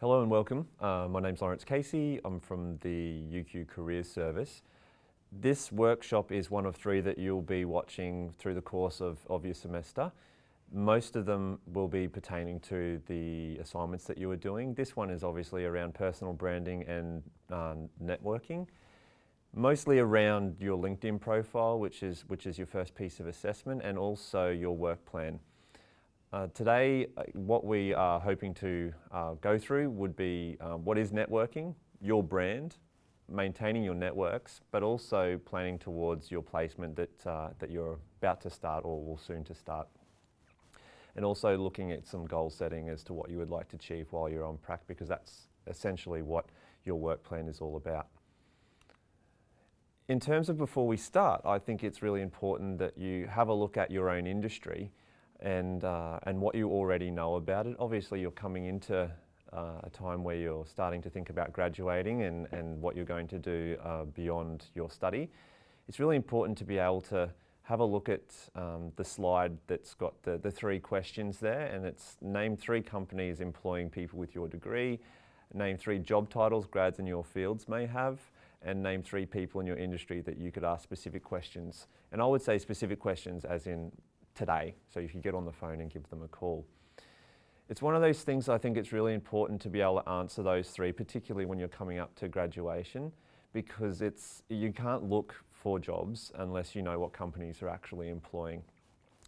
Hello and welcome. My name's Lawrence Casey. I'm from the UQ Careers Service. This workshop is one of three that you'll be watching through the course of your semester. Most of them will be pertaining to the assignments that you are doing. This one is obviously around personal branding and networking. Mostly around your LinkedIn profile, which is your first piece of assessment, and also your work plan. Today, what we are hoping to go through would be what is networking, your brand, maintaining your networks, but also planning towards your placement that you're about to start or will soon to start. And also looking at some goal setting as to what you would like to achieve while you're on prac, because that's essentially what your work plan is all about. In terms of before we start, I think it's really important that you have a look at your own industry and what you already know about it. Obviously, you're coming into a time where you're starting to think about graduating and what you're going to do beyond your study. It's really important to be able to have a look at the slide that's got the three questions there, and it's name three companies employing people with your degree, name three job titles grads in your fields may have, and name three people in your industry that you could ask specific questions. And I would say specific questions as in today, so you could get on the phone and give them a call. It's one of those things I think it's really important to be able to answer those three, particularly when you're coming up to graduation, because you can't look for jobs unless you know what companies are actually employing.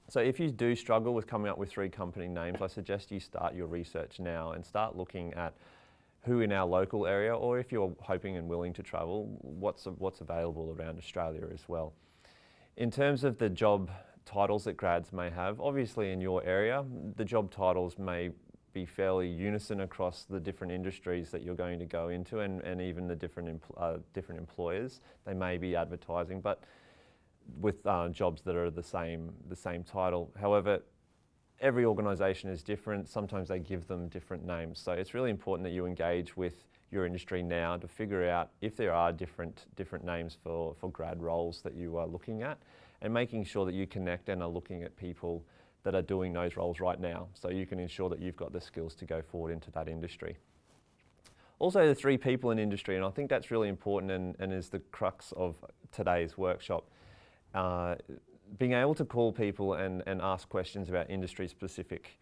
So if you do struggle with coming up with three company names, I suggest you start your research now and start looking at who in our local area, or if you're hoping and willing to travel, what's available around Australia as well. In terms of the job titles that grads may have, obviously in your area, the job titles may be fairly unison across the different industries that you're going to go into, and even the different employers. They may be advertising, but with jobs that are the same title. However, every organisation is different. Sometimes they give them different names. So it's really important that you engage with your industry now to figure out if there are different names for grad roles that you are looking at, and making sure that you connect and are looking at people that are doing those roles right now, so you can ensure that you've got the skills to go forward into that industry. Also, the three people in industry, and I think that's really important and is the crux of today's workshop. Being able to call people and ask questions about industry-specific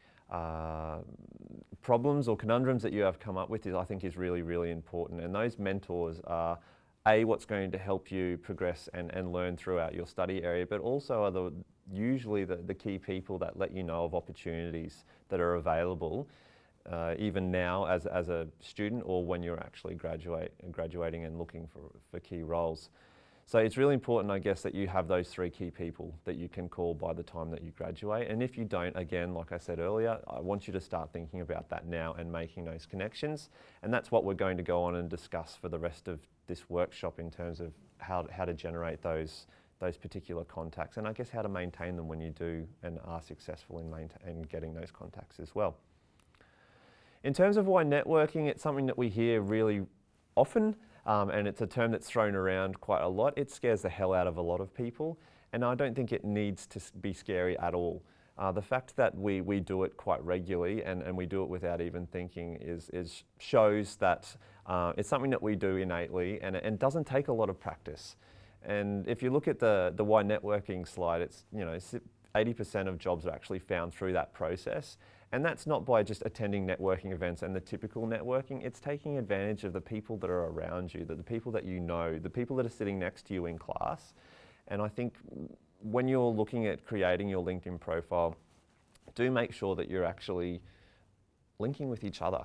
problems or conundrums that you have come up with I think is really, really important. And those mentors are what's going to help you progress and learn throughout your study area, but also are usually the key people that let you know of opportunities that are available even now as a student, or when you're actually graduating and looking for key roles. So it's really important, I guess, that you have those three key people that you can call by the time that you graduate. And if you don't, again, like I said earlier, I want you to start thinking about that now and making those connections. And that's what we're going to go on and discuss for the rest of this workshop, in terms of how to generate those particular contacts, and I guess how to maintain them when you do and are successful in getting those contacts as well. In terms of why networking, it's something that we hear really often. And it's a term that's thrown around quite a lot. It scares the hell out of a lot of people, and I don't think it needs to be scary at all. The fact that we do it quite regularly and we do it without even thinking shows that it's something that we do innately, and doesn't take a lot of practice. And if you look at the why networking slide, it's 80% of jobs are actually found through that process. And that's not by just attending networking events and the typical networking. It's taking advantage of the people that are around you, the people that you know, the people that are sitting next to you in class. And I think when you're looking at creating your LinkedIn profile, do make sure that you're actually linking with each other.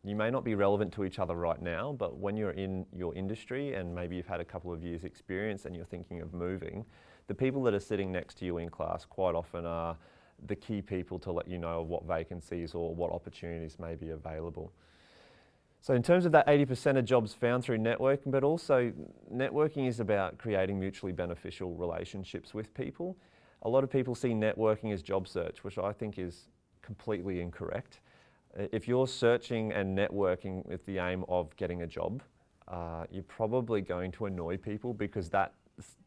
You may not be relevant to each other right now, but when you're in your industry and maybe you've had a couple of years experience and you're thinking of moving, the people that are sitting next to you in class quite often are the key people to let you know what vacancies or what opportunities may be available. So in terms of that 80% of jobs found through networking, but also networking is about creating mutually beneficial relationships with people. A lot of people see networking as job search, which I think is completely incorrect. If you're searching and networking with the aim of getting a job, you're probably going to annoy people, because that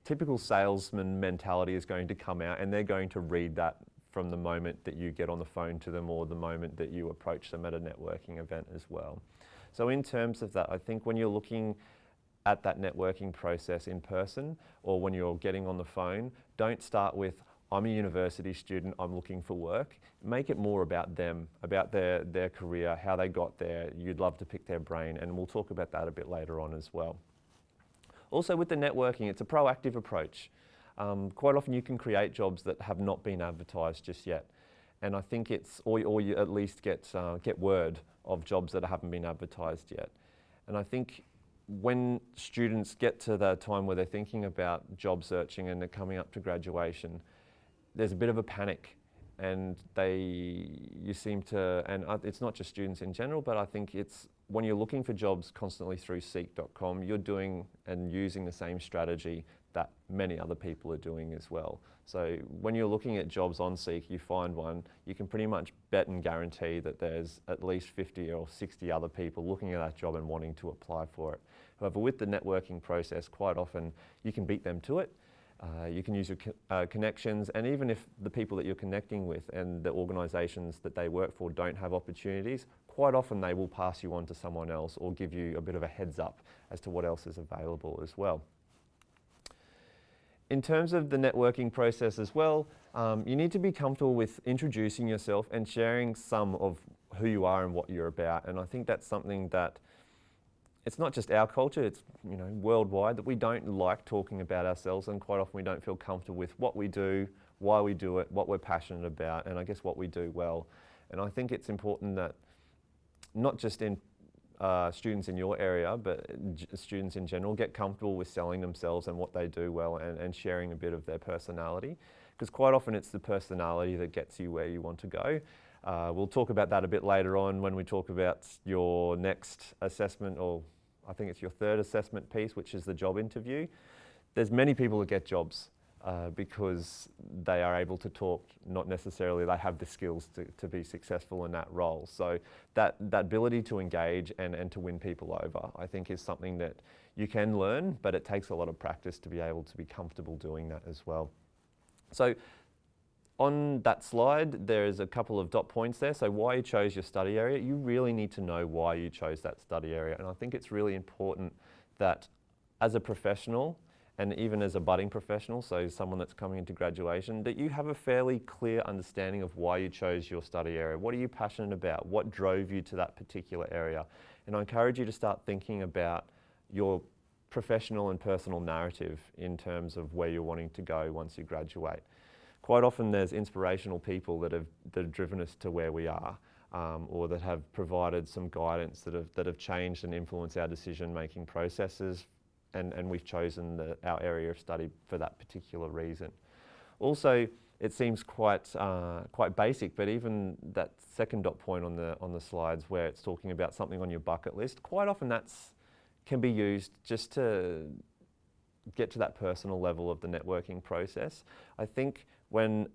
typical salesman mentality is going to come out and they're going to read that from the moment that you get on the phone to them or the moment that you approach them at a networking event as well. So in terms of that, I think when you're looking at that networking process in person or when you're getting on the phone, don't start with, I'm a university student, I'm looking for work. Make it more about them, about their career, how they got there. You'd love to pick their brain, and we'll talk about that a bit later on as well. Also with the networking, it's a proactive approach. Quite often you can create jobs that have not been advertised just yet. And I think it's, or you at least get word of jobs that haven't been advertised yet. And I think when students get to the time where they're thinking about job searching and they're coming up to graduation, there's a bit of a panic, and it's not just students in general, but I think it's when you're looking for jobs constantly through seek.com, you're doing and using the same strategy that many other people are doing as well. So when you're looking at jobs on Seek, you find one, you can pretty much bet and guarantee that there's at least 50 or 60 other people looking at that job and wanting to apply for it. However, with the networking process, quite often you can beat them to it. You can use your connections, and even if the people that you're connecting with and the organisations that they work for don't have opportunities, quite often they will pass you on to someone else or give you a bit of a heads up as to what else is available as well. In terms of the networking process as well, you need to be comfortable with introducing yourself and sharing some of who you are and what you're about. And I think that's something that it's not just our culture, it's worldwide, that we don't like talking about ourselves, and quite often we don't feel comfortable with what we do, why we do it, what we're passionate about, and I guess what we do well. And I think it's important that not just in students in your area, but students in general get comfortable with selling themselves and what they do well, and sharing a bit of their personality, because quite often it's the personality that gets you where you want to go. We'll talk about that a bit later on when we talk about your next assessment, or I think it's your third assessment piece, which is the job interview. There's many people that get jobs because they are able to talk, not necessarily they have the skills to be successful in that role. So that ability to engage and to win people over, I think, is something that you can learn, but it takes a lot of practice to be able to be comfortable doing that as well. So on that slide, there's a couple of dot points there. So why you chose your study area, you really need to know why you chose that study area. And I think it's really important that as a professional, and even as a budding professional, so someone that's coming into graduation, that you have a fairly clear understanding of why you chose your study area. What are you passionate about? What drove you to that particular area? And I encourage you to start thinking about your professional and personal narrative in terms of where you're wanting to go once you graduate. Quite often there's inspirational people that have driven us to where we are, or that have provided some guidance that have changed and influenced our decision-making processes, and we've chosen our area of study for that particular reason. Also, it seems quite basic, but even that second dot point on the slides where it's talking about something on your bucket list, quite often can be used just to get to that personal level of the networking process. I think when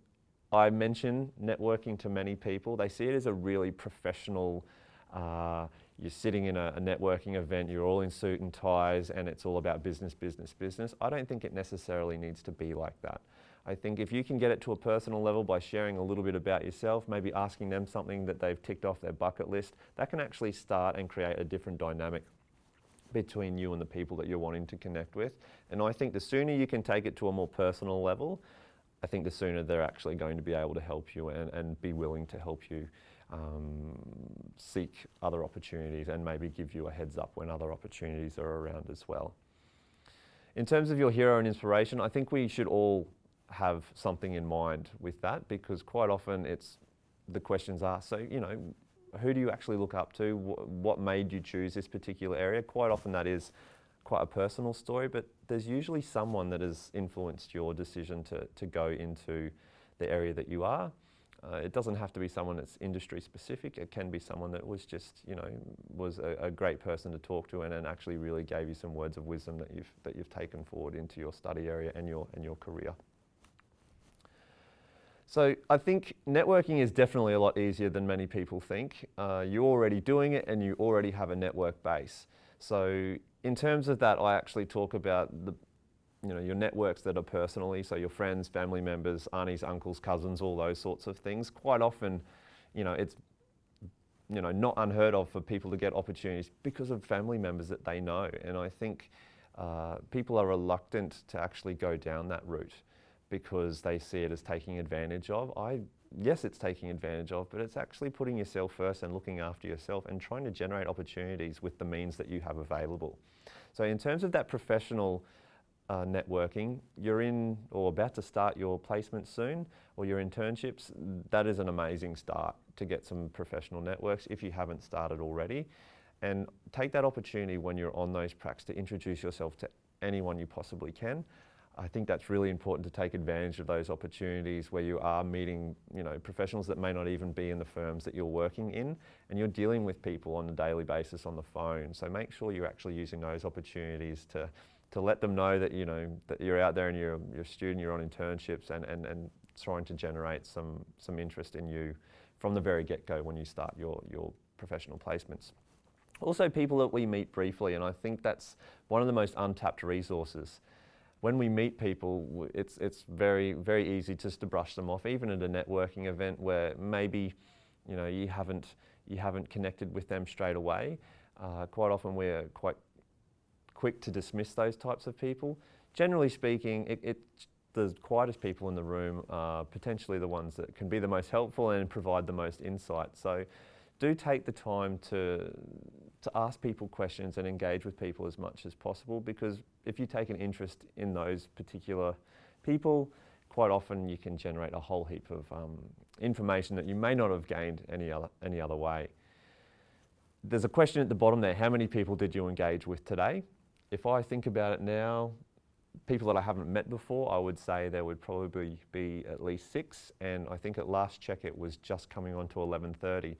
I mention networking to many people, they see it as a really professional, you're sitting in a networking event, you're all in suit and ties, and it's all about business, business, business. I don't think it necessarily needs to be like that. I think if you can get it to a personal level by sharing a little bit about yourself, maybe asking them something that they've ticked off their bucket list, that can actually start and create a different dynamic between you and the people that you're wanting to connect with. And I think the sooner you can take it to a more personal level, I think the sooner they're actually going to be able to help you and be willing to help you seek other opportunities, and maybe give you a heads up when other opportunities are around as well. In terms of your hero and inspiration, I think we should all have something in mind with that, because quite often the questions are, so, who do you actually look up to? What made you choose this particular area? Quite often that is quite a personal story, but there's usually someone that has influenced your decision to go into the area that you are. It doesn't have to be someone that's industry specific. It can be someone that was just, was a great person to talk to, and actually really gave you some words of wisdom that you've taken forward into your study area and your career. So I think networking is definitely a lot easier than many people think. You're already doing it and you already have a network base. So in terms of that, I actually talk about your networks that are personally, so your friends, family members, aunties, uncles, cousins, all those sorts of things. Quite often, it's not unheard of for people to get opportunities because of family members that they know. And I think people are reluctant to actually go down that route because they see it as taking advantage of. Yes, it's taking advantage of, but it's actually putting yourself first and looking after yourself and trying to generate opportunities with the means that you have available. So in terms of that professional networking, you're in or about to start your placement soon or your internships, that is an amazing start to get some professional networks if you haven't started already. And take that opportunity when you're on those pracs to introduce yourself to anyone you possibly can. I think that's really important to take advantage of those opportunities where you are meeting, professionals that may not even be in the firms that you're working in, and you're dealing with people on a daily basis on the phone. So make sure you're actually using those opportunities to let them know that, that you're out there and you're a student, you're on internships, and trying to generate some interest in you from the very get-go when you start your professional placements. Also, people that we meet briefly, and I think that's one of the most untapped resources. When we meet people, it's very, very easy just to brush them off, even at a networking event where maybe, you haven't connected with them straight away. Quite often we're quite quick to dismiss those types of people. Generally speaking, the quietest people in the room are potentially the ones that can be the most helpful and provide the most insight. So do take the time to ask people questions and engage with people as much as possible, because if you take an interest in those particular people, quite often you can generate a whole heap of information that you may not have gained any other way. There's a question at the bottom there, how many people did you engage with today? If I think about it now, people that I haven't met before, I would say there would probably be at least 6, and I think at last check it was just coming on to 11:30.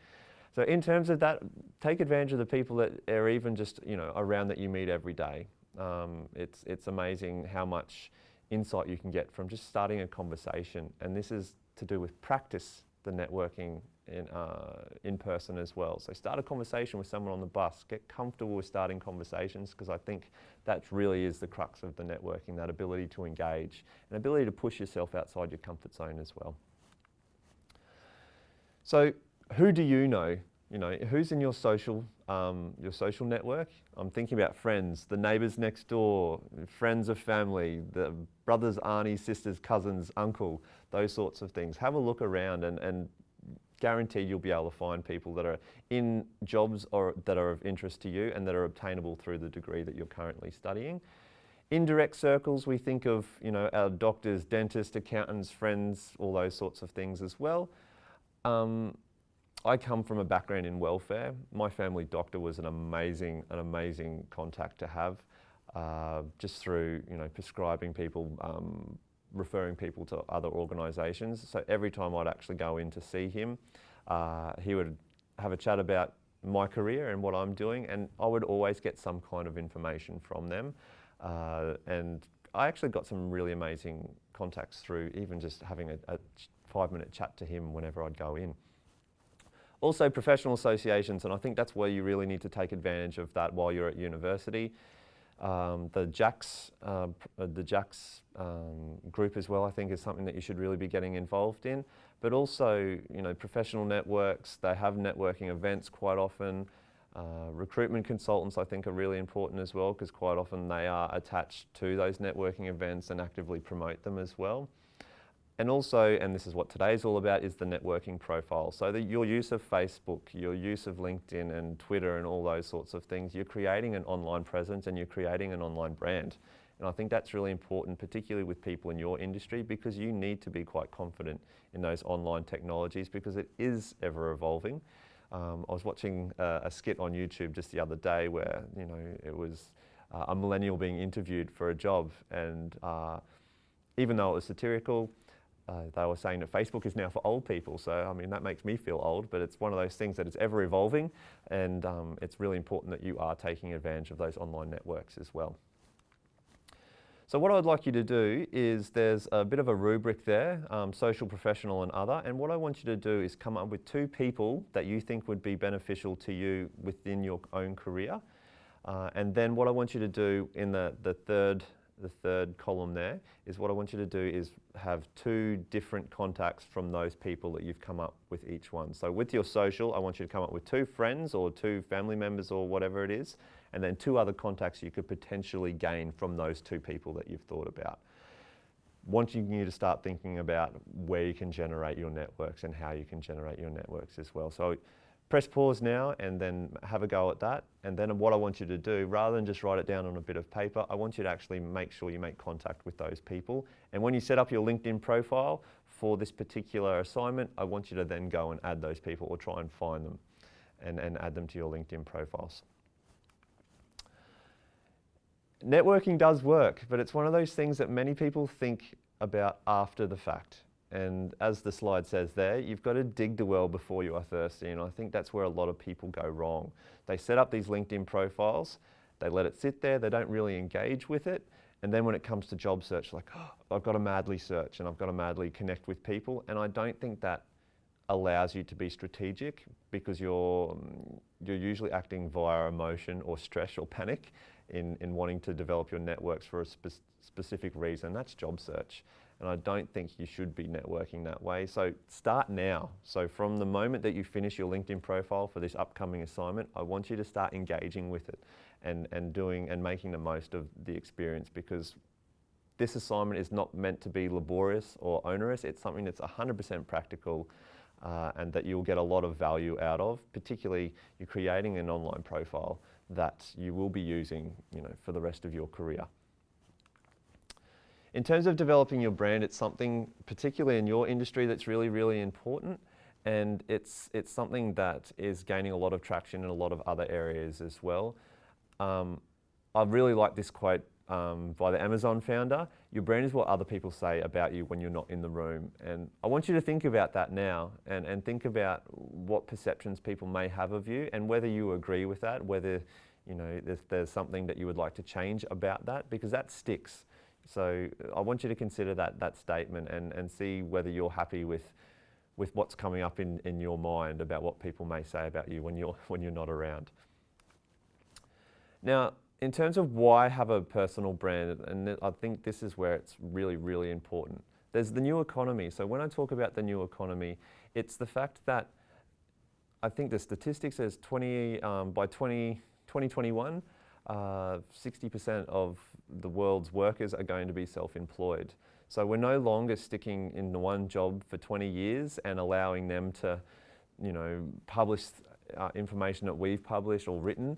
So in terms of that, take advantage of the people that are even just around that you meet every day. It's amazing how much insight you can get from just starting a conversation, and this is to do with practice the networking in person as well. So start a conversation with someone on the bus, get comfortable with starting conversations, because I think that really is the crux of the networking, that ability to engage, and ability to push yourself outside your comfort zone as well. So who do you know? Who's in your social network? I'm thinking about friends, the neighbours next door, friends of family, the brothers, aunties, sisters, cousins, uncle, those sorts of things. Have a look around and guarantee you'll be able to find people that are in jobs or that are of interest to you and that are obtainable through the degree that you're currently studying. Indirect circles, we think of our doctors, dentists, accountants, friends, all those sorts of things as well. I come from a background in welfare. My family doctor was an amazing contact to have, just through prescribing people, referring people to other organisations. So every time I'd actually go in to see him, he would have a chat about my career and what I'm doing, and I would always get some kind of information from them. And I actually got some really amazing contacts through even just having a 5-minute chat to him whenever I'd go in. Also professional associations, and I think that's where you really need to take advantage of that while you're at university. The JACS group as well, I think, is something that you should really be getting involved in. But also, professional networks, they have networking events quite often. Recruitment consultants, I think, are really important as well, because quite often they are attached to those networking events and actively promote them as well. And also, and this is what today's all about, is the networking profile. So your use of Facebook, your use of LinkedIn and Twitter and all those sorts of things, you're creating an online presence and you're creating an online brand. And I think that's really important, particularly with people in your industry, because you need to be quite confident in those online technologies, because it is ever evolving. I was watching a skit on YouTube just the other day where, it was a millennial being interviewed for a job, and even though it was satirical, they were saying that Facebook is now for old people. So, I mean, that makes me feel old, but it's one of those things that is ever evolving, and it's really important that you are taking advantage of those online networks as well. So what I'd like you to do is, there's a bit of a rubric there, social, professional and other, and what I want you to do is come up with 2 people that you think would be beneficial to you within your own career. And then what I want you to do in the third the third column there, is what I want you to do is have 2 different contacts from those people that you've come up with each one. So with your social, I want you to come up with 2 friends or 2 family members or whatever it is, and then 2 other contacts you could potentially gain from those 2 people that you've thought about. Wanting you to start thinking about where you can generate your networks and how you can generate your networks as well. So press pause now and then have a go at that. And then what I want you to do, rather than just write it down on a bit of paper, I want you to actually make sure you make contact with those people. And when you set up your LinkedIn profile for this particular assignment, I want you to then go and add those people or try and find them and add them to your LinkedIn profiles. Networking does work, but it's one of those things that many people think about after the fact. And as the slide says there, you've got to dig the well before you are thirsty. And I think that's where a lot of people go wrong. They set up these LinkedIn profiles, they let it sit there, they don't really engage with it. And then when it comes to job search, like, oh, I've got to madly search and I've got to madly connect with people. And I don't think that allows you to be strategic, because you're usually acting via emotion or stress or panic in wanting to develop your networks for a specific reason. That's job search. And I don't think you should be networking that way. So start now. So from the moment that you finish your LinkedIn profile for this upcoming assignment, I want you to start engaging with it and making the most of the experience, because this assignment is not meant to be laborious or onerous. It's something that's 100% practical and that you'll get a lot of value out of. Particularly, you're creating an online profile that you will be using, for the rest of your career. In terms of developing your brand, it's something, particularly in your industry, that's really, really important. And it's something that is gaining a lot of traction in a lot of other areas as well. I really like this quote by the Amazon founder: "Your brand is what other people say about you when you're not in the room." And I want you to think about that now and think about what perceptions people may have of you and whether you agree with that, whether there's something that you would like to change about that, because that sticks. So I want you to consider that statement and see whether you're happy with what's coming up in your mind about what people may say about you when you're not around. Now, in terms of why have a personal brand, and I think this is where it's really, really important. There's the new economy. So when I talk about the new economy, it's the fact that I think the statistics says by 2021, 60% of the world's workers are going to be self-employed. So we're no longer sticking in the one job for 20 years and allowing them to, publish information that we've published or written.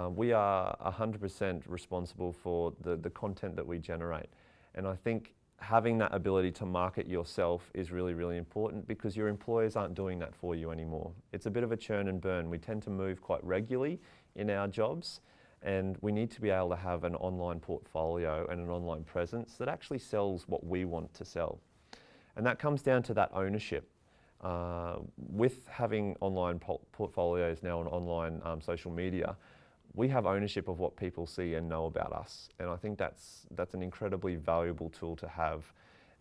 We are 100% responsible for the content that we generate. And I think having that ability to market yourself is really, really important, because your employers aren't doing that for you anymore. It's a bit of a churn and burn. We tend to move quite regularly in our jobs, and we need to be able to have an online portfolio and an online presence that actually sells what we want to sell. And that comes down to that ownership. With having online portfolios now on online social media, we have ownership of what people see and know about us. And I think that's an incredibly valuable tool to have.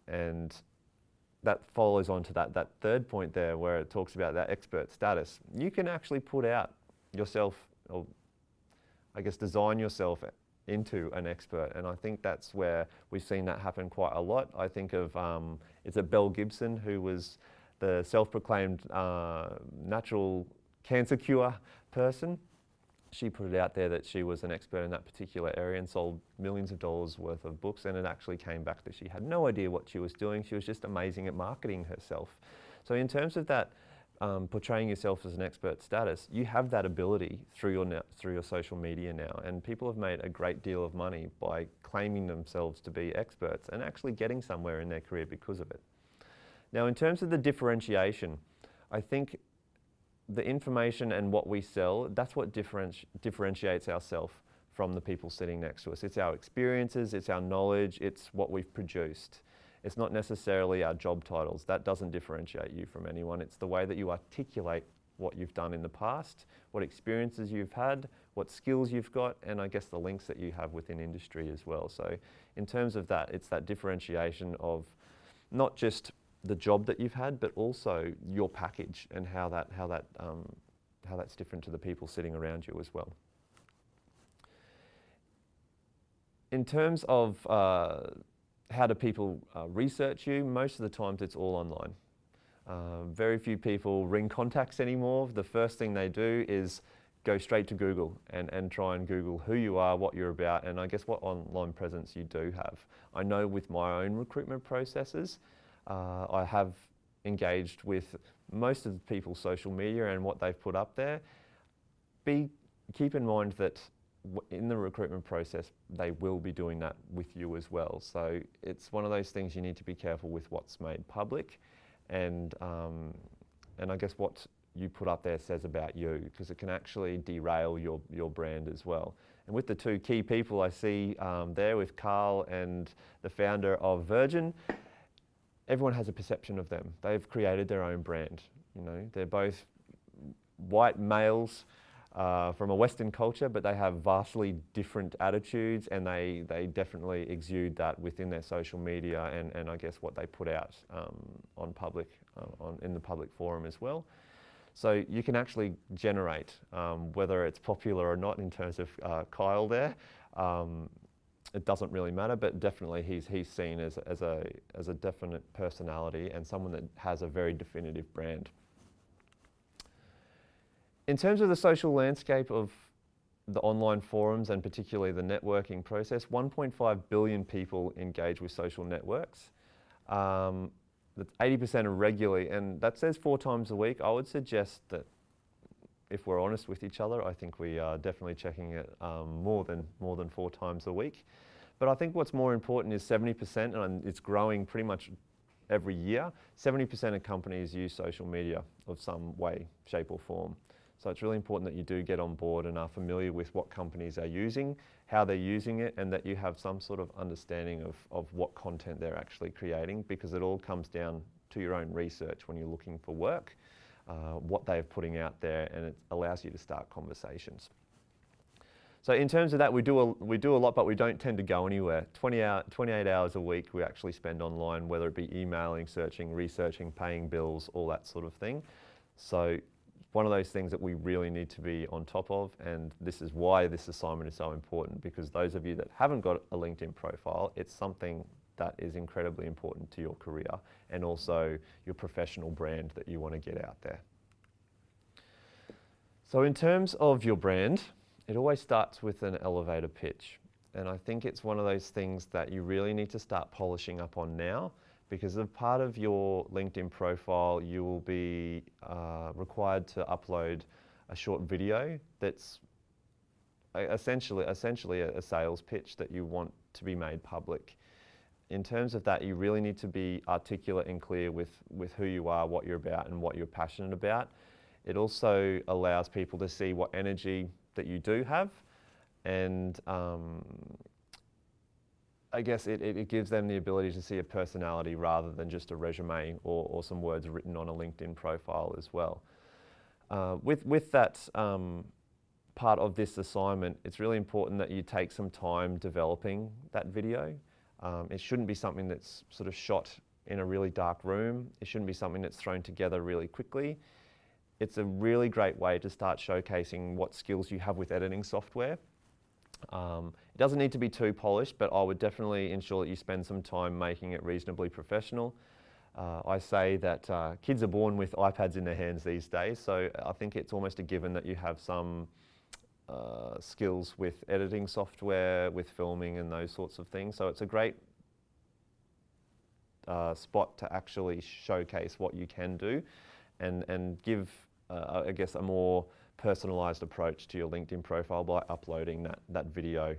And that follows on to that third point there, where it talks about that expert status. You can actually put out yourself, or I guess design yourself into an expert. And I think that's where we've seen that happen quite a lot. I think of, it's Belle Gibson, who was the self-proclaimed natural cancer cure person. She put it out there that she was an expert in that particular area and sold millions of dollars worth of books, and it actually came back that she had no idea what she was doing. She was just amazing at marketing herself. So in terms of that, portraying yourself as an expert status, you have that ability through your social media now, and people have made a great deal of money by claiming themselves to be experts and actually getting somewhere in their career because of it. Now, in terms of the differentiation, I think the information and what we sell, that's what differentiates ourselves from the people sitting next to us. It's our experiences, it's our knowledge, it's what we've produced. It's not necessarily our job titles. That doesn't differentiate you from anyone. It's the way that you articulate what you've done in the past, what experiences you've had, what skills you've got, and I guess the links that you have within industry as well. So in terms of that, it's that differentiation of not just the job that you've had, but also your package and how that's different to the people sitting around you as well. In terms of how do people research you, most of the times it's all online. Very few people ring contacts anymore. The first thing they do is go straight to Google and try and Google who you are, what you're about, and I guess what online presence you do have. I know with my own recruitment processes, I have engaged with most of the people's social media and what they've put up there. Keep in mind that in the recruitment process, they will be doing that with you as well. So it's one of those things you need to be careful with what's made public, and I guess what you put up there says about you, because it can actually derail your brand as well. And with the two key people I see there with Carl and the founder of Virgin, everyone has a perception of them. They've created their own brand. You know, they're both white males from a Western culture, but they have vastly different attitudes, and they definitely exude that within their social media and I guess what they put out on public, in the public forum as well. So you can actually generate, whether it's popular or not in terms of Kyle there, it doesn't really matter, but definitely he's seen as a definite personality and someone that has a very definitive brand. In terms of the social landscape of the online forums and particularly the networking process, 1.5 billion people engage with social networks. That's 80% are regularly, and that says 4 times a week. I would suggest that if we're honest with each other, I think we are definitely checking it more than 4 times a week. But I think what's more important is 70%, and it's growing pretty much every year, 70% of companies use social media of some way, shape or form. So it's really important that you do get on board and are familiar with what companies are using, how they're using it, and that you have some sort of understanding of what content they're actually creating, because it all comes down to your own research when you're looking for work, what they're putting out there, and it allows you to start conversations. So in terms of that, we do a lot, but we don't tend to go anywhere. 28 hours a week we actually spend online, whether it be emailing, searching, researching, paying bills, all that sort of thing. So one of those things that we really need to be on top of, and this is why this assignment is so important, because those of you that haven't got a LinkedIn profile, it's something that is incredibly important to your career and also your professional brand that you want to get out there. So in terms of your brand, it always starts with an elevator pitch. And I think it's one of those things that you really need to start polishing up on now, because as part of your LinkedIn profile, you will be required to upload a short video that's essentially a sales pitch that you want to be made public. In terms of that, you really need to be articulate and clear with who you are, what you're about, and what you're passionate about. It also allows people to see what energy that you do have, and I guess it gives them the ability to see a personality rather than just a resume or some words written on a LinkedIn profile as well. With that part of this assignment, it's really important that you take some time developing that video. It shouldn't be something that's sort of shot in a really dark room. It shouldn't be something that's thrown together really quickly. It's a really great way to start showcasing what skills you have with editing software. It doesn't need to be too polished, but I would definitely ensure that you spend some time making it reasonably professional. I say that kids are born with iPads in their hands these days, so I think it's almost a given that you have some skills with editing software, with filming and those sorts of things. So it's a great spot to actually showcase what you can do and give, I guess, a more personalised approach to your LinkedIn profile by uploading that video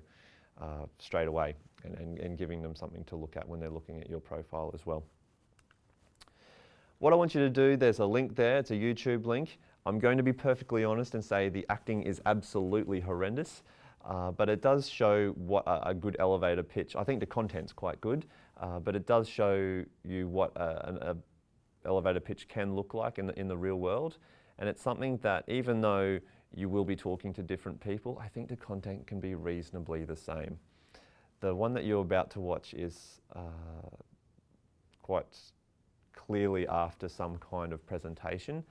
straight away and giving them something to look at when they're looking at your profile as well. What I want you to do, there's a link there, it's a YouTube link. I'm going to be perfectly honest and say the acting is absolutely horrendous, but it does show what a good elevator pitch. I think the content's quite good, but it does show you what an elevator pitch can look like in the real world. And it's something that, even though you will be talking to different people, I think the content can be reasonably the same. The one that you're about to watch is quite clearly after some kind of presentation,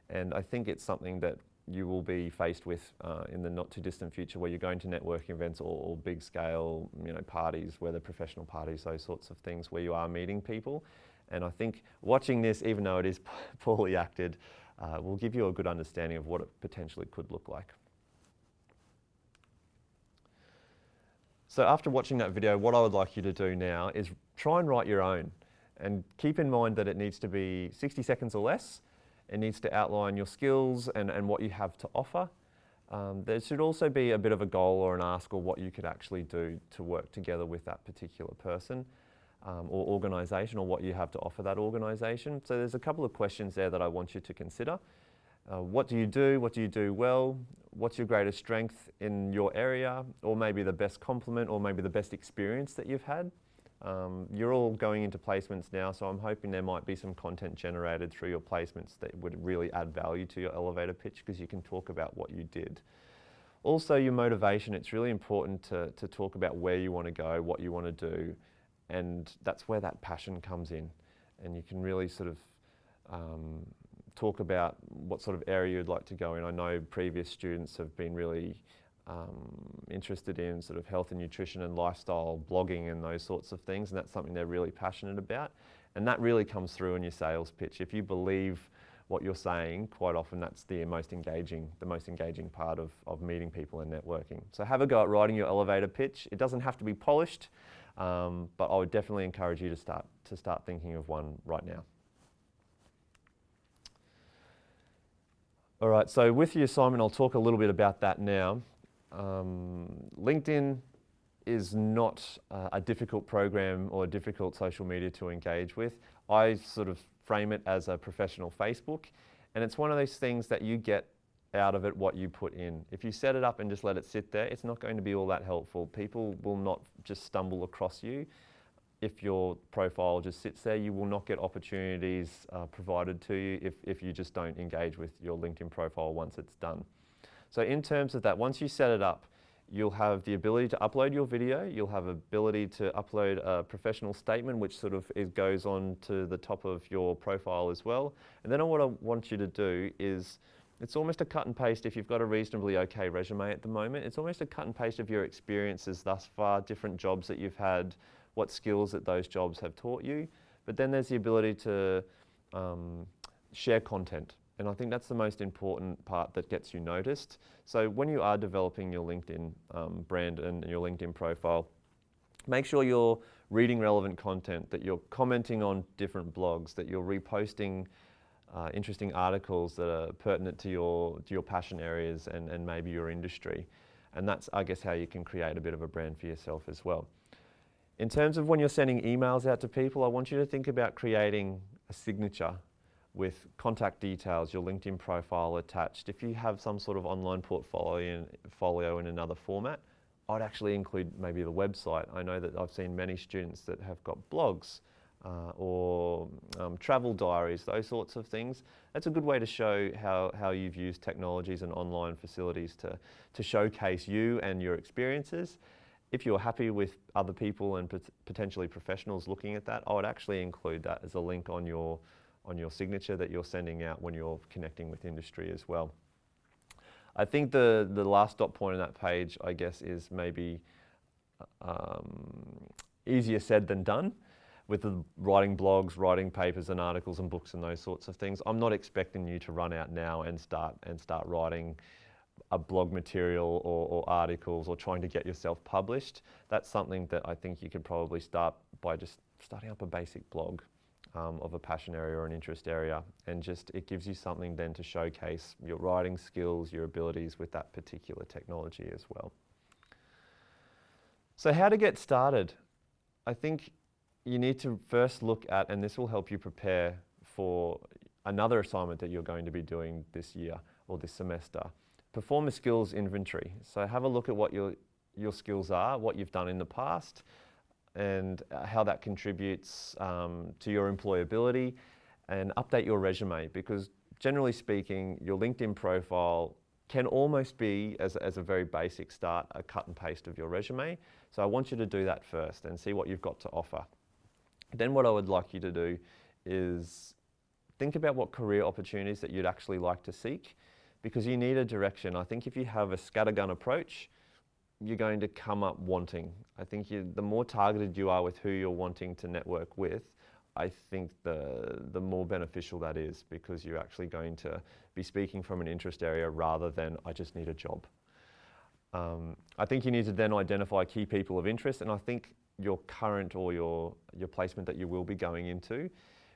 and I think it's something that you will be faced with in the not too distant future, where you're going to networking events or big scale, parties, whether professional parties, those sorts of things, where you are meeting people. And I think watching this, even though it is poorly acted, will give you a good understanding of what it potentially could look like. So after watching that video, what I would like you to do now is try and write your own. And keep in mind that it needs to be 60 seconds or less. It needs to outline your skills and what you have to offer. There should also be a bit of a goal or an ask, or what you could actually do to work together with that particular person or organisation, or what you have to offer that organisation. So there's a couple of questions there that I want you to consider. What do you do? What do you do well? What's your greatest strength in your area? Or maybe the best compliment, or maybe the best experience that you've had. You're all going into placements now, so I'm hoping there might be some content generated through your placements that would really add value to your elevator pitch, because you can talk about what you did. Also, your motivation. It's really important to talk about where you want to go, what you want to do, and that's where that passion comes in. And you can really sort of talk about what sort of area you'd like to go in. I know previous students have been really interested in sort of health and nutrition and lifestyle blogging and those sorts of things, and that's something they're really passionate about. And that really comes through in your sales pitch. If you believe what you're saying, quite often that's the most engaging part of meeting people and networking. So have a go at writing your elevator pitch. It doesn't have to be polished, but I would definitely encourage you to start thinking of one right now. All right, so with the assignment, I'll talk a little bit about that now. LinkedIn is not a difficult program or a difficult social media to engage with. I sort of frame it as a professional Facebook, and it's one of those things that you get out of it what you put in. If you set it up and just let it sit there, it's not going to be all that helpful. People will not just stumble across you. If your profile just sits there, you will not get opportunities provided to you if you just don't engage with your LinkedIn profile once it's done. So in terms of that, once you set it up, you'll have the ability to upload your video, you'll have ability to upload a professional statement, which sort of goes on to the top of your profile as well. And then what I want you to do is, it's almost a cut and paste. If you've got a reasonably okay resume at the moment, it's almost a cut and paste of your experiences thus far, different jobs that you've had, what skills that those jobs have taught you. But then there's the ability to share content. And I think that's the most important part that gets you noticed. So when you are developing your LinkedIn brand and your LinkedIn profile, make sure you're reading relevant content, that you're commenting on different blogs, that you're reposting interesting articles that are pertinent to your passion areas and maybe your industry. And that's, I guess, how you can create a bit of a brand for yourself as well. In terms of when you're sending emails out to people, I want you to think about creating a signature with contact details, your LinkedIn profile attached. If you have some sort of online portfolio in another format, I'd actually include maybe the website. I know that I've seen many students that have got blogs or travel diaries, those sorts of things. That's a good way to show how you've used technologies and online facilities to showcase you and your experiences. If you're happy with other people and potentially professionals looking at that, I would actually include that as a link on your signature that you're sending out when you're connecting with industry as well. I think the last dot point on that page, I guess, is maybe easier said than done. With the writing blogs, writing papers and articles and books and those sorts of things, I'm not expecting you to run out now and start writing a blog material or articles or trying to get yourself published. That's something that I think you could probably start by just starting up a basic blog of a passion area or an interest area, and it gives you something then to showcase your writing skills, your abilities with that particular technology as well. So how to get started? I think you need to first look at, and this will help you prepare for another assignment that you're going to be doing this year or this semester. Perform a skills inventory. So have a look at what your skills are, what you've done in the past, and how that contributes to your employability, and update your resume, because generally speaking, your LinkedIn profile can almost be, as a very basic start, a cut and paste of your resume. So I want you to do that first and see what you've got to offer. Then what I would like you to do is think about what career opportunities that you'd actually like to seek. because you need a direction. I think if you have a scattergun approach, you're going to come up wanting. I think the more targeted you are with who you're wanting to network with, I think the more beneficial that is, because you're actually going to be speaking from an interest area rather than I just need a job. I think you need to then identify key people of interest, and I think your current or your placement that you will be going into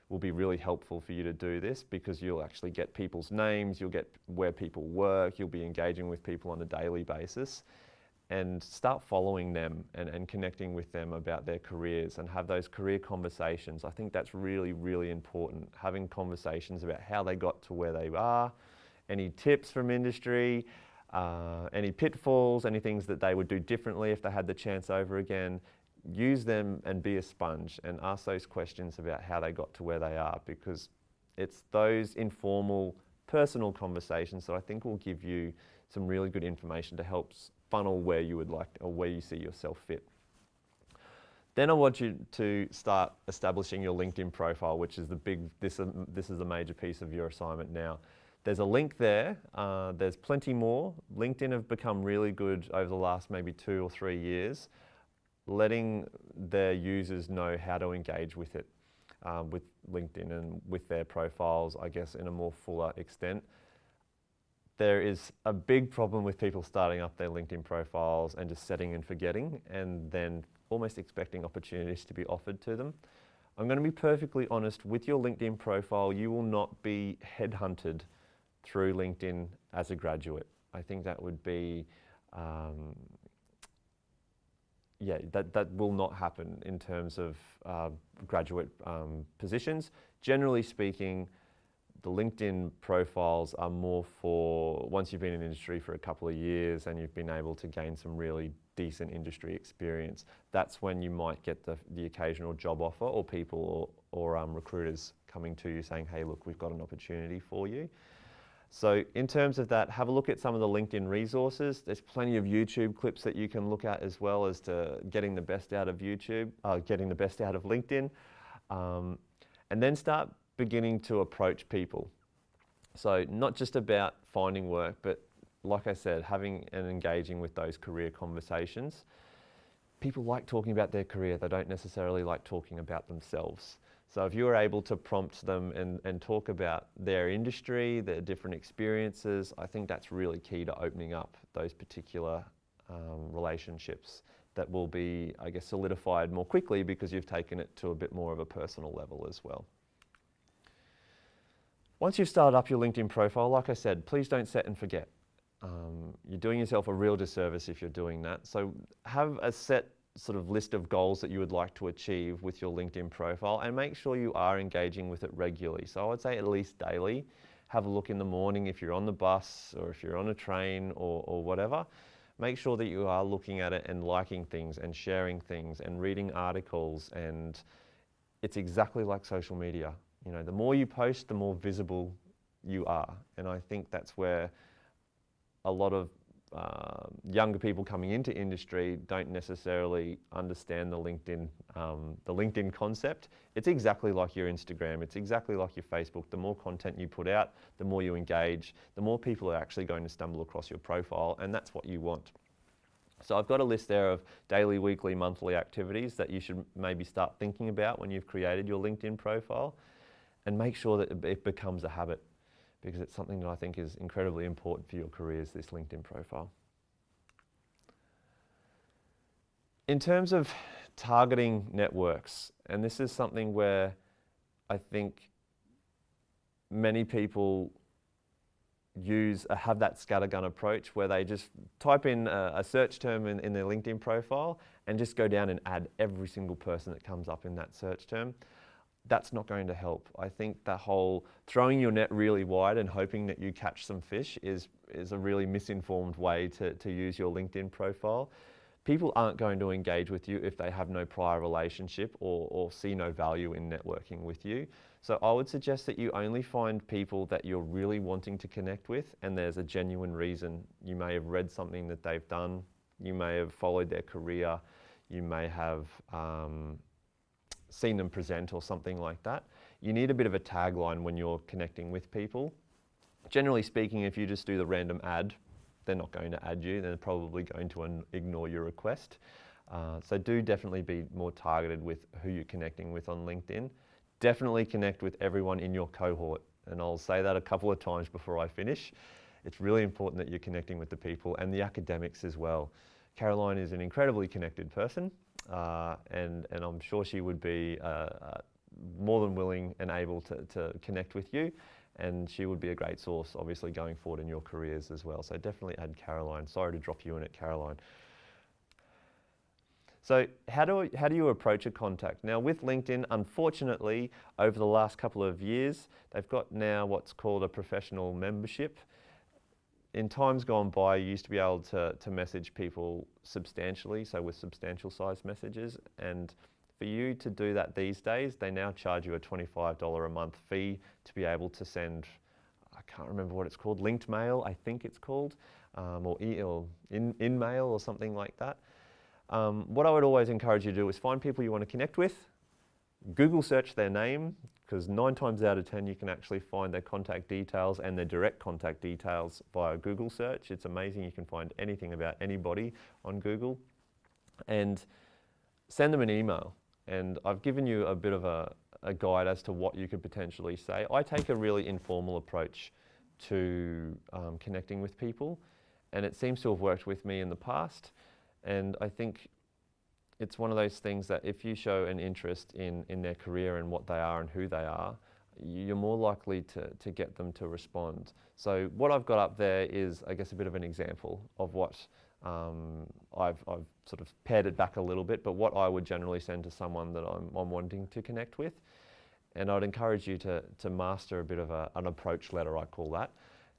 will be really helpful for you to do this, because you'll actually get people's names, you'll get where people work, you'll be engaging with people on a daily basis, and start following them and connecting with them about their careers and have those career conversations. I think that's really, really important. Having conversations about how they got to where they are, any tips from industry, any pitfalls, any things that they would do differently if they had the chance over again. Use them and be a sponge and ask those questions about how they got to where they are, because it's those informal, personal conversations that I think will give you some really good information to help funnel where you would like, or where you see yourself fit. Then I want you to start establishing your LinkedIn profile, which is this is a major piece of your assignment now. There's a link there. There's plenty more. LinkedIn have become really good over the last maybe 2 or 3 years, letting their users know how to engage with it, with LinkedIn and with their profiles, I guess, in a more fuller extent. There is a big problem with people starting up their LinkedIn profiles and just setting and forgetting, and then almost expecting opportunities to be offered to them. I'm going to be perfectly honest, with your LinkedIn profile, you will not be headhunted through LinkedIn as a graduate. I think that would be, that will not happen in terms of graduate positions. Generally speaking, the LinkedIn profiles are more for once you've been in industry for a couple of years and you've been able to gain some really decent industry experience. That's when you might get the occasional job offer, or people or recruiters coming to you saying, hey, look, we've got an opportunity for you. So in terms of that, have a look at some of the LinkedIn resources. There's plenty of YouTube clips that you can look at, as well as to getting the best out of YouTube, getting the best out of LinkedIn. And then start beginning to approach people. So not just about finding work, but like I said, having and engaging with those career conversations. People like talking about their career. They don't necessarily like talking about themselves. So if you are able to prompt them and talk about their industry, their different experiences, I think that's really key to opening up those particular relationships that will be, I guess, solidified more quickly because you've taken it to a bit more of a personal level as well. Once you've started up your LinkedIn profile, like I said, please don't set and forget. You're doing yourself a real disservice if you're doing that. So have a set sort of list of goals that you would like to achieve with your LinkedIn profile, and make sure you are engaging with it regularly. So I would say at least daily. Have a look in the morning if you're on the bus or if you're on a train or whatever. Make sure that you are looking at it and liking things and sharing things and reading articles, and it's exactly like social media. You know, the more you post, the more visible you are. And I think that's where a lot of younger people coming into industry don't necessarily understand the LinkedIn concept. It's exactly like your Instagram. It's exactly like your Facebook. The more content you put out, the more you engage, the more people are actually going to stumble across your profile, and that's what you want. So I've got a list there of daily, weekly, monthly activities that you should maybe start thinking about when you've created your LinkedIn profile, and make sure that it becomes a habit, because it's something that I think is incredibly important for your careers, this LinkedIn profile. In terms of targeting networks, and this is something where I think many people have that scattergun approach, where they just type in a search term in their LinkedIn profile and just go down and add every single person that comes up in that search term. That's not going to help. I think that whole throwing your net really wide and hoping that you catch some fish is a really misinformed way to use your LinkedIn profile. People aren't going to engage with you if they have no prior relationship or see no value in networking with you. So I would suggest that you only find people that you're really wanting to connect with, and there's a genuine reason. You may have read something that they've done, you may have followed their career, you may have seen them present or something like that. You need a bit of a tagline when you're connecting with people. Generally speaking, if you just do the random add, they're not going to add you, they're probably going to ignore your request. So do definitely be more targeted with who you're connecting with on LinkedIn. Definitely connect with everyone in your cohort, and I'll say that a couple of times before I finish. It's really important that you're connecting with the people and the academics as well. Caroline is an incredibly connected person, and I'm sure she would be more than willing and able to connect with you, and she would be a great source obviously going forward in your careers as well. So definitely add Caroline. Sorry to drop you in at Caroline. So how do you approach a contact? Now with LinkedIn, unfortunately, over the last couple of years, they've got now what's called a professional membership. In times gone by, you used to be able to message people substantially, so with substantial sized messages. And for you to do that these days, they now charge you a $25 a month fee to be able to send, I can't remember what it's called, linked mail, I think it's called, or in mail or something like that. What I would always encourage you to do is find people you want to connect with, Google search their name, because 9 times out of 10 you can actually find their contact details and their direct contact details via Google search. It's amazing, you can find anything about anybody on Google, and send them an email. And I've given you a bit of a guide as to what you could potentially say. I take a really informal approach to connecting with people, and it seems to have worked with me in the past. And I think it's one of those things that if you show an interest in their career and what they are and who they are, you're more likely to get them to respond. So what I've got up there is, I guess, a bit of an example of what I've sort of pared it back a little bit, but what I would generally send to someone that I'm wanting to connect with. And I'd encourage you to master a bit of an approach letter, I call that,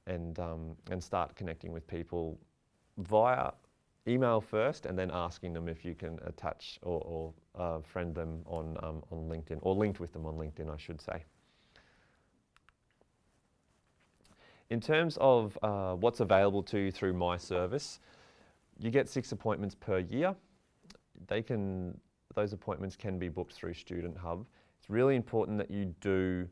and start connecting with people via email first, and then asking them if you can attach or friend them on LinkedIn, or linked with them on LinkedIn, I should say. In terms of what's available to you through my service, you get 6 appointments per year. Those appointments can be booked through Student Hub. It's really important that you do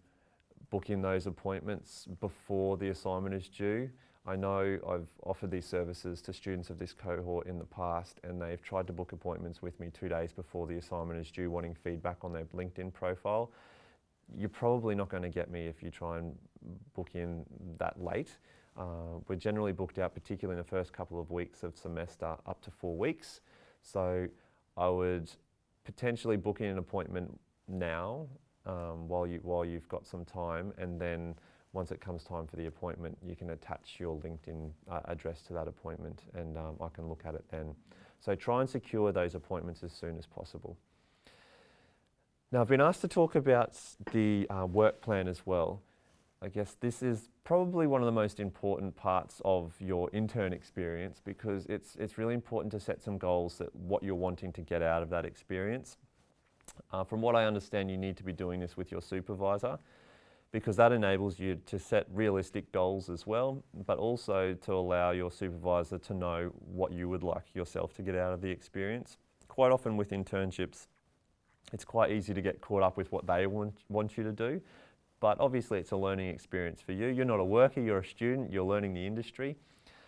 book in those appointments before the assignment is due. I know I've offered these services to students of this cohort in the past, and they've tried to book appointments with me 2 days before the assignment is due, wanting feedback on their LinkedIn profile. You're probably not going to get me if you try and book in that late. We're generally booked out, particularly in the first couple of weeks of semester, up to 4 weeks. So I would potentially book in an appointment now while you've got some time, and then once it comes time for the appointment, you can attach your LinkedIn address to that appointment, and I can look at it then. So try and secure those appointments as soon as possible. Now, I've been asked to talk about the work plan as well. I guess this is probably one of the most important parts of your intern experience, because it's really important to set some goals that what you're wanting to get out of that experience. From what I understand, you need to be doing this with your supervisor, because that enables you to set realistic goals as well, but also to allow your supervisor to know what you would like yourself to get out of the experience. Quite often with internships, it's quite easy to get caught up with what they want you to do, but obviously it's a learning experience for you. You're not a worker, you're a student, you're learning the industry.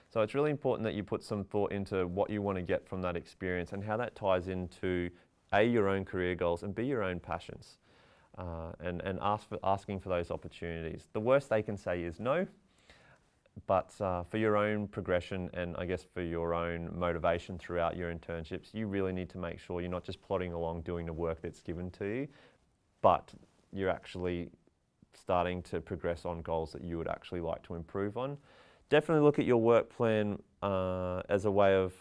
So it's really important that you put some thought into what you want to get from that experience and how that ties into A, your own career goals, and B, your own passions. And asking for those opportunities. The worst they can say is no, but for your own progression and I guess for your own motivation throughout your internships, you really need to make sure you're not just plodding along doing the work that's given to you, but you're actually starting to progress on goals that you would actually like to improve on. Definitely look at your work plan as a way of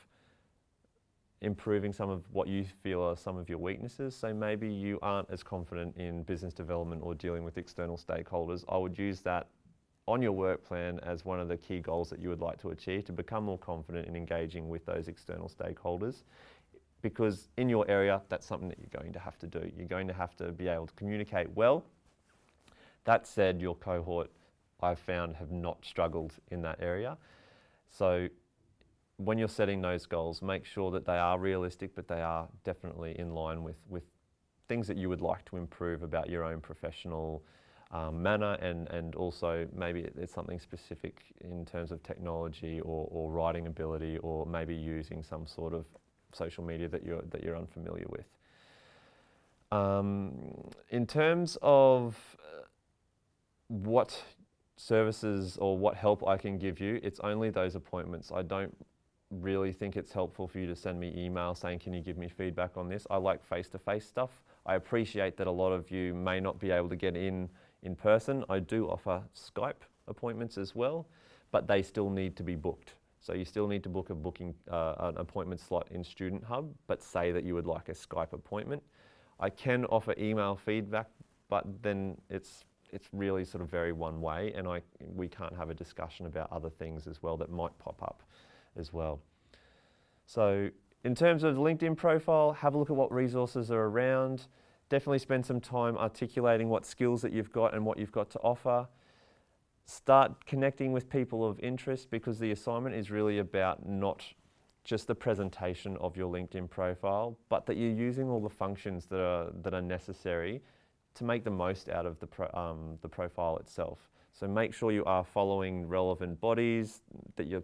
improving some of what you feel are some of your weaknesses. So maybe you aren't as confident in business development or dealing with external stakeholders. I would use that on your work plan as one of the key goals that you would like to achieve, to become more confident in engaging with those external stakeholders. Because in your area, that's something that you're going to have to do. You're going to have to be able to communicate well. That said, your cohort, I've found, have not struggled in that area. So when you're setting those goals, make sure that they are realistic, but they are definitely in line with things that you would like to improve about your own professional manner, and also maybe it's something specific in terms of technology or writing ability, or maybe using some sort of social media that you're unfamiliar with. In terms of what services or what help I can give you, it's only those appointments. I don't really think it's helpful for you to send me email saying, can you give me feedback on this? I like face-to-face stuff. I appreciate that a lot of you may not be able to get in person. I do offer Skype appointments as well, but they still need to be booked. So you still need to book an appointment slot in Student Hub, but say that you would like a Skype appointment. I can offer email feedback, but then it's really sort of very one way, and we can't have a discussion about other things as well that might pop up as well. So in terms of the LinkedIn profile, have a look at what resources are around. Definitely spend some time articulating what skills that you've got and what you've got to offer. Start connecting with people of interest, because the assignment is really about not just the presentation of your LinkedIn profile, but that you're using all the functions that are necessary to make the most out of the profile itself. So make sure you are following relevant bodies, that you're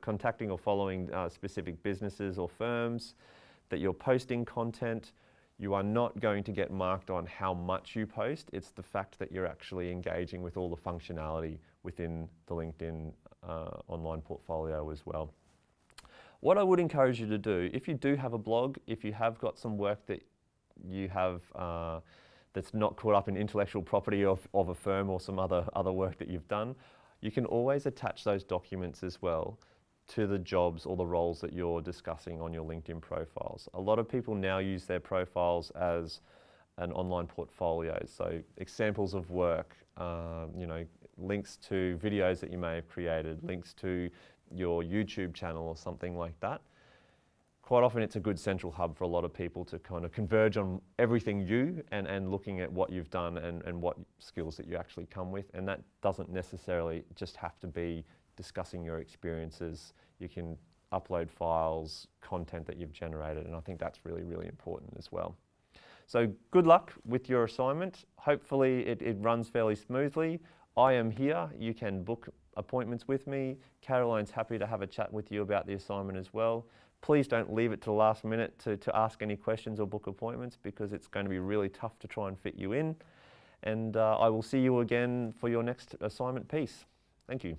contacting or following specific businesses or firms, that you're posting content. You are not going to get marked on how much you post. It's the fact that you're actually engaging with all the functionality within the LinkedIn online portfolio as well. What I would encourage you to do, if you do have a blog, if you have got some work that you have that's not caught up in intellectual property of a firm or some other work that you've done, you can always attach those documents as well to the jobs or the roles that you're discussing on your LinkedIn profiles. A lot of people now use their profiles as an online portfolio. So examples of work, links to videos that you may have created, links to your YouTube channel or something like that. Quite often it's a good central hub for a lot of people to kind of converge on everything and looking at what you've done and what skills that you actually come with. And that doesn't necessarily just have to be discussing your experiences. You can upload files, content that you've generated, and I think that's really, really important as well. So good luck with your assignment. Hopefully it runs fairly smoothly. I am here. You can book appointments with me. Caroline's happy to have a chat with you about the assignment as well. Please don't leave it to the last minute to ask any questions or book appointments, because it's going to be really tough to try and fit you in. And I will see you again for your next assignment piece. Thank you.